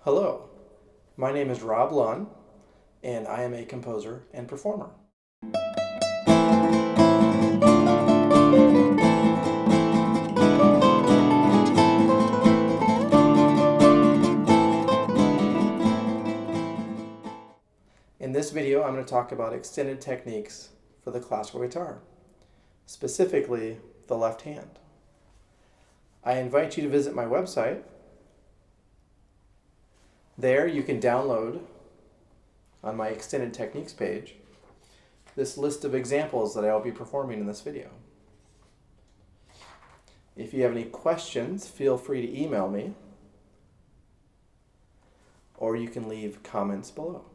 Hello, my name is Rob Lunn, and I am a composer and performer. In this video, I'm going to talk about extended techniques for the classical guitar, specifically the left hand. I invite you to visit my website. There you can download, on my extended techniques page, this list of examples that I will be performing in this video. If you have any questions, feel free to email me, or you can leave comments below.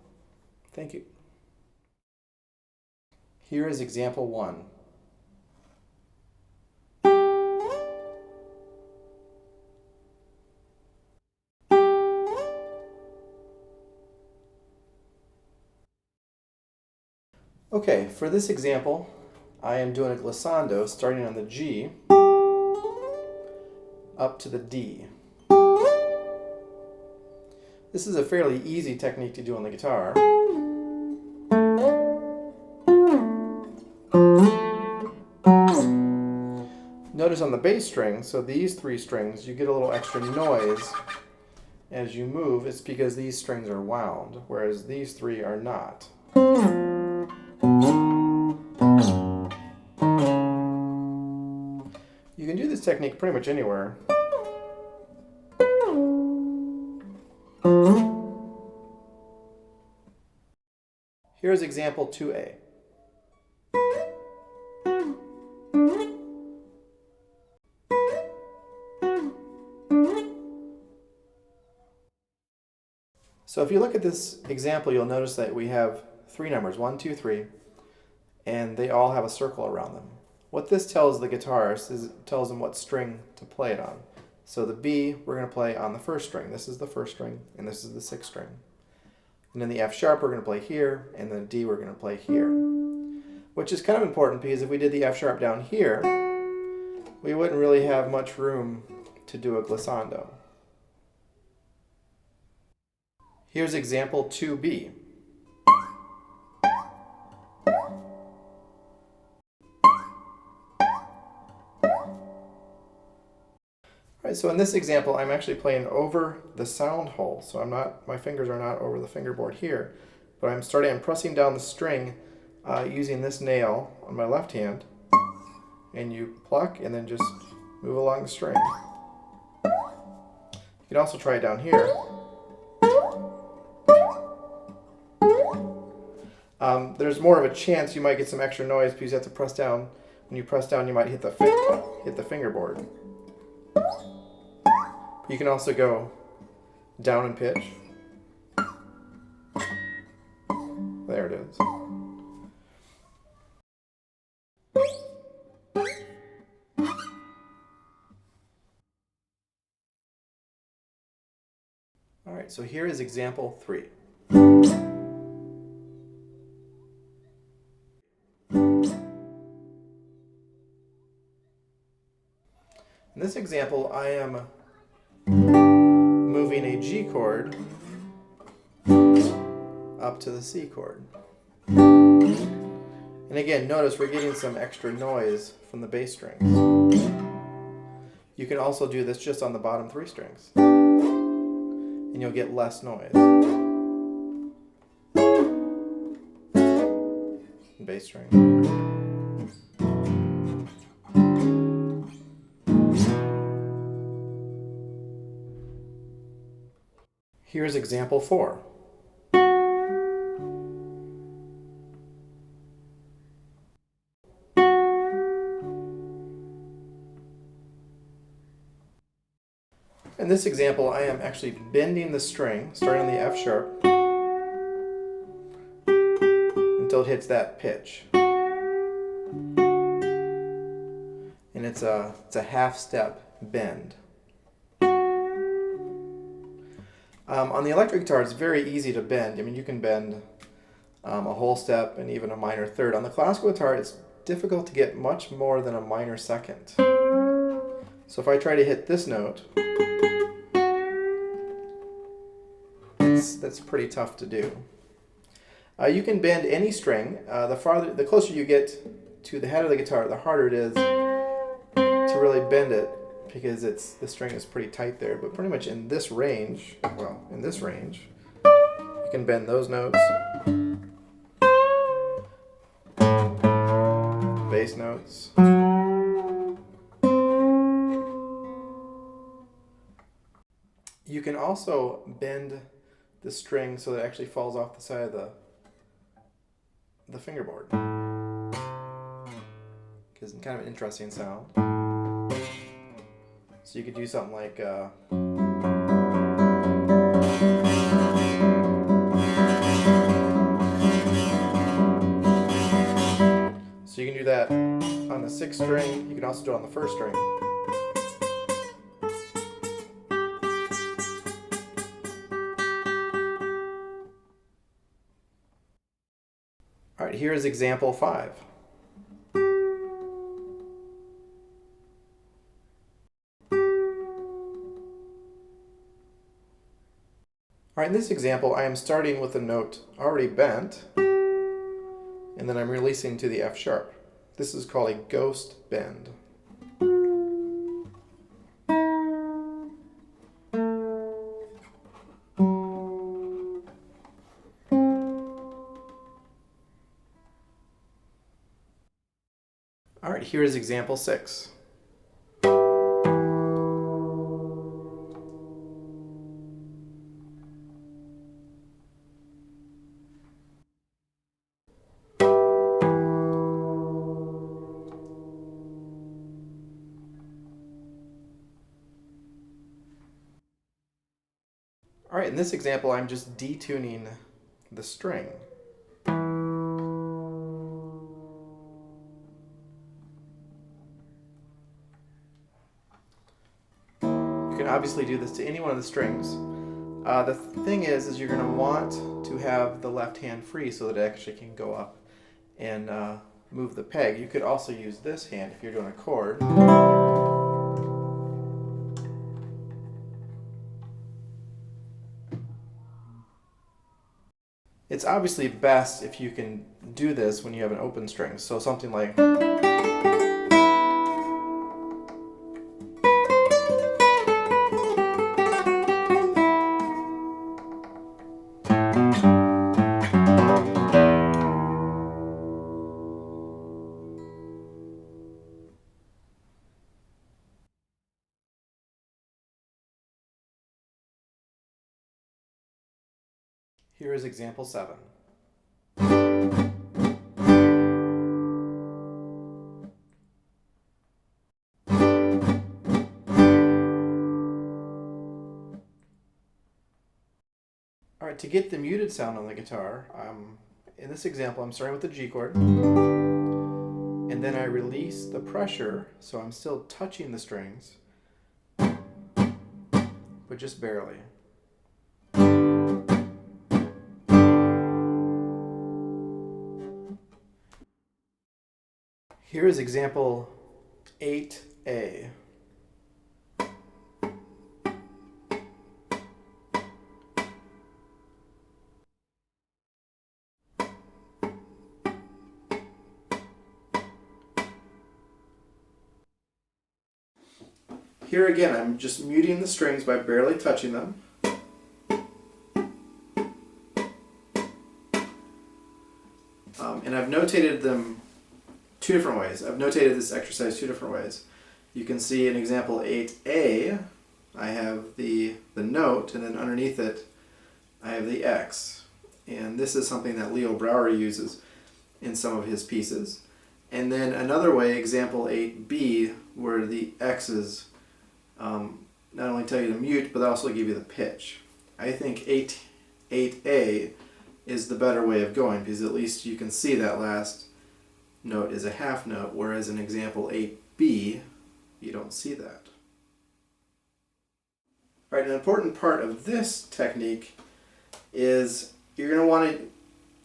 Thank you. Here is example 1. Okay, for this example, I am doing a glissando starting on the G up to the D. This is a fairly easy technique to do on the guitar. Notice on the bass string, so these 3 strings, you get a little extra noise as you move. It's because these strings are wound, whereas these 3 are not. You can do this technique pretty much anywhere. Here's example 2A. So if you look at this example, you'll notice that we have 3 numbers, 1, 2, 3, and they all have a circle around them. What this tells the guitarist is it tells them what string to play it on. So the B, we're going to play on the 1st string. This is the 1st string, and this is the 6th string. And then the F sharp, we're going to play here, and the D, we're going to play here. Which is kind of important because if we did the F sharp down here, we wouldn't really have much room to do a glissando. Here's example 2B. Alright, so in this example, I'm actually playing over the sound hole. So my fingers are not over the fingerboard here, but I'm pressing down the string using this nail on my left hand, and you pluck and then just move along the string. You can also try it down here. There's more of a chance you might get some extra noise because you have to press down. When you press down, you might hit the fingerboard. You can also go down in pitch. There it is. All right, so here is example 3. In this example, I am moving a G chord up to the C chord. And again, notice we're getting some extra noise from the bass strings. You can also do this just on the bottom 3 strings, and you'll get less noise. Bass string. Here's example 4. In this example, I am actually bending the string, starting on the F sharp, until it hits that pitch. And it's a half step bend. On the electric guitar, it's very easy to bend. I mean, you can bend a whole step and even a minor third. On the classical guitar, it's difficult to get much more than a minor second. So if I try to hit this note, that's pretty tough to do. You can bend any string. The closer you get to the head of the guitar, the harder it is to really bend it, because the string is pretty tight there. But pretty much in this range, you can bend those notes, bass notes. You can also bend the string so that it actually falls off the side of the fingerboard, because it's kind of an interesting sound. So you could do something like so you can do that on the 6th string. You can also do it on the 1st string. All right, here is example 5. All right, in this example, I am starting with a note already bent, and then I'm releasing to the F sharp. This is called a ghost bend. All right, here is example 6. All right, in this example, I'm just detuning the string. You can obviously do this to any one of the strings. The thing is you're going to want to have the left hand free so that it actually can go up and move the peg. You could also use this hand if you're doing a chord. It's obviously best if you can do this when you have an open string. So something like... Here is example 7. All right, to get the muted sound on the guitar, in this example, I'm starting with the G chord, and then I release the pressure, so I'm still touching the strings, but just barely. Here is example 8A. Here again, I'm just muting the strings by barely touching them. And I've notated them 2 different ways. I've notated this exercise 2 different ways. You can see in example 8A, I have the note, and then underneath it, I have the X. And this is something that Leo Brouwer uses in some of his pieces. And then another way, example 8B, where the X's not only tell you to mute, but they also give you the pitch. I think 8A is the better way of going, because at least you can see that last note is a half note, whereas in example 8B, you don't see that. All right, an important part of this technique is you're going to want to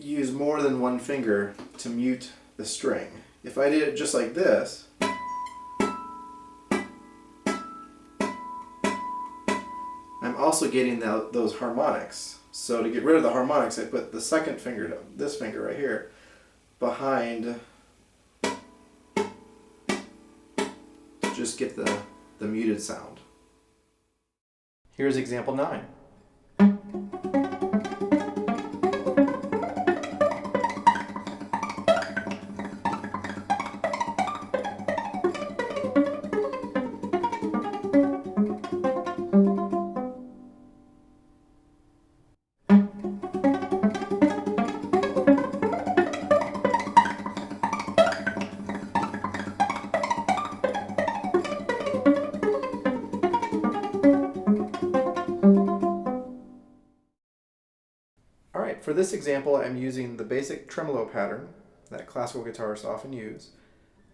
use more than one finger to mute the string. If I did it just like this, I'm also getting those harmonics. So to get rid of the harmonics, I put the second finger, this finger right here, behind to just get the muted sound. Here's example 9. Alright, for this example I'm using the basic tremolo pattern that classical guitarists often use.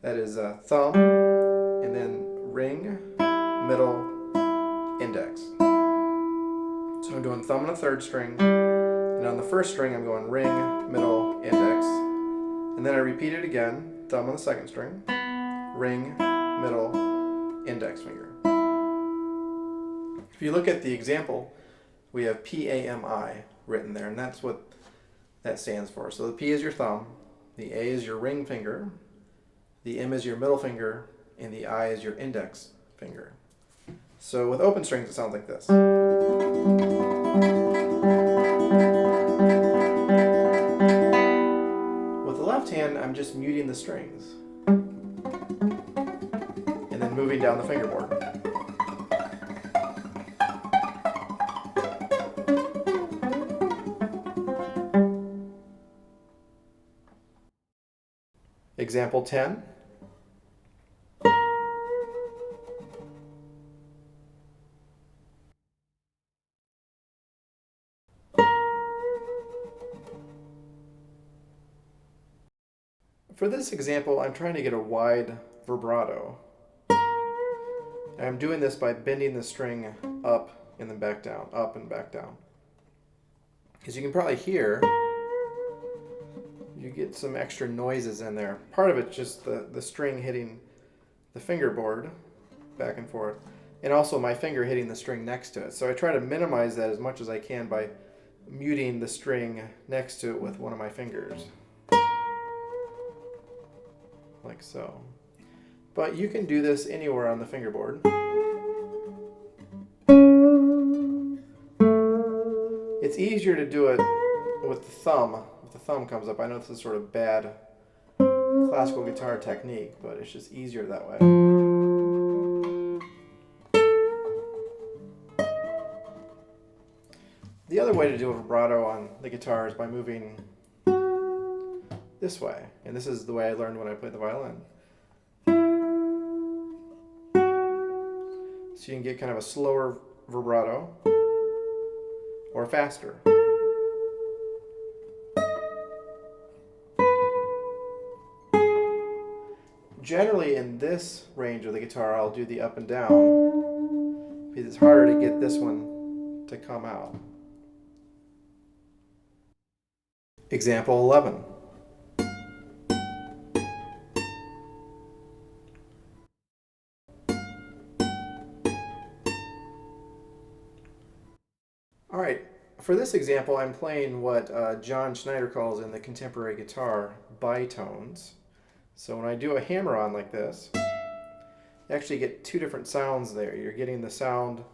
That is thumb, and then ring, middle, index. So I'm doing thumb on the 3rd string, and on the 1st string I'm going ring, middle, index. And then I repeat it again, thumb on the 2nd string, ring, middle, index finger. If you look at the example, we have P-A-M-I written there, and that's what that stands for. So the P is your thumb, the A is your ring finger, the M is your middle finger, and the I is your index finger. So with open strings it sounds like this. With the left hand I'm just muting the strings and then moving down the fingerboard. Example 10. For this example, I'm trying to get a wide vibrato. I'm doing this by bending the string up and then back down, up and back down. As you can probably hear, you get some extra noises in there. Part of it's just the string hitting the fingerboard back and forth, and also my finger hitting the string next to it. So I try to minimize that as much as I can by muting the string next to it with one of my fingers. Like so. But you can do this anywhere on the fingerboard. It's easier to do it with the thumb. If the thumb comes up, I know this is sort of bad classical guitar technique, but it's just easier that way. The other way to do a vibrato on the guitar is by moving this way, and this is the way I learned when I played the violin. So you can get kind of a slower vibrato or faster. Generally in this range of the guitar I'll do the up and down because it's harder to get this one to come out. Example 11. Alright, for this example I'm playing what John Schneider calls in the contemporary guitar bitones. So when I do a hammer-on like this, you actually get two different sounds there. You're getting the sound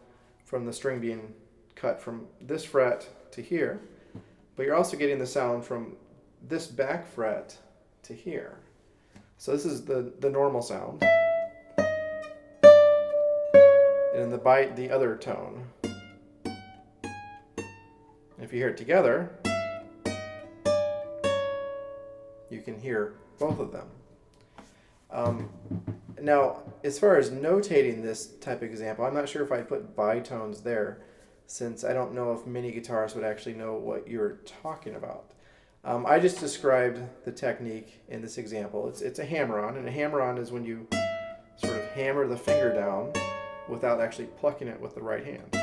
from the string being cut from this fret to here, but you're also getting the sound from this back fret to here. So this is the normal sound. And in the bite, the other tone. If you hear it together, you can hear both of them. Now, as far as notating this type of example, I'm not sure if I put bitones there, since I don't know if many guitarists would actually know what you're talking about. I just described the technique in this example. It's a hammer-on, and a hammer-on is when you sort of hammer the finger down without actually plucking it with the right hand.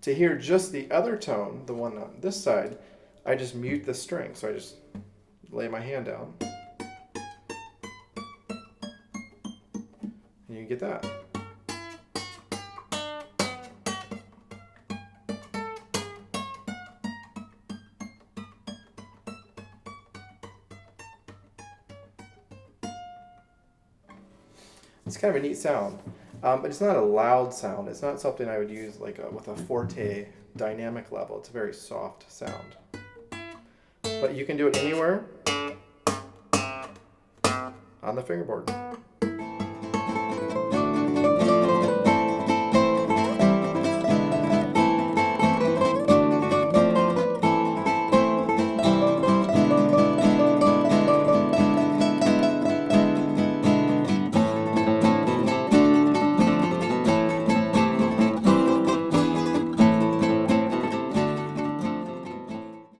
To hear just the other tone, the one on this side, I just mute the string. So I just lay my hand down. And you get that. It's kind of a neat sound, but it's not a loud sound. It's not something I would use like with a forte dynamic level. It's a very soft sound. But you can do it anywhere on the fingerboard.